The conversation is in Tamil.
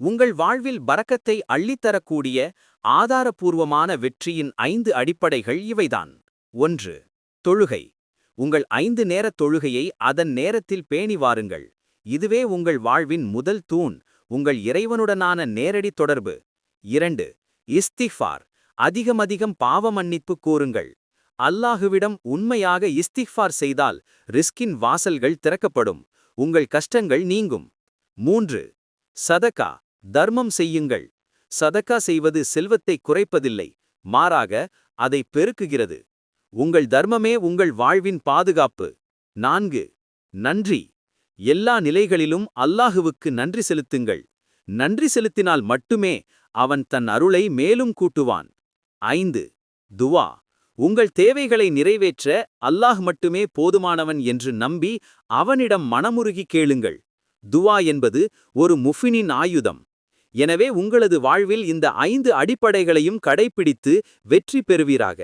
உங்கள் வாழ்வில் பரக்கத்தை அள்ளித்தரக்கூடிய ஆதாரபூர்வமான வெற்றியின் 5 அடிப்படைகள் இவைதான். 1. தொழுகை. உங்கள் 5 நேரத் தொழுகையை அதன் நேரத்தில் பேணி வாருங்கள். இதுவே உங்கள் வாழ்வின் முதல் தூண், உங்கள் இறைவனுடனான நேரடி தொடர்பு. 2. இஸ்திஃபார். அதிகமதிகம் பாவ மன்னிப்பு கூறுங்கள். அல்லாஹுவிடம் உண்மையாக இஸ்திஃபார் செய்தால் ரிஸ்கின் வாசல்கள் திறக்கப்படும், உங்கள் கஷ்டங்கள் நீங்கும். 3. சதகா. தர்மம் செய்யுங்கள். சதகா செய்வது செல்வத்தை குறைப்பதில்லை, மாறாக அதை பெருக்குகிறது. உங்கள் தர்மமே உங்கள் வாழ்வின் பாதுகாப்பு. 4. நன்றி. எல்லா நிலைகளிலும் அல்லாஹுவுக்கு நன்றி செலுத்துங்கள். நன்றி செலுத்தினால் மட்டுமே அவன் தன் அருளை மேலும் கூட்டுவான். 5. துவா. உங்கள் தேவைகளை நிறைவேற்ற அல்லாஹ் மட்டுமே போதுமானவன் என்று நம்பி அவனிடம் மனமுருகி கேளுங்கள். துவா என்பது ஒரு முஃமினின் ஆயுதம். எனவே உங்களது வாழ்வில் இந்த 5 அடிப்படைகளையும் கடைப்பிடித்து வெற்றி பெறுவீராக.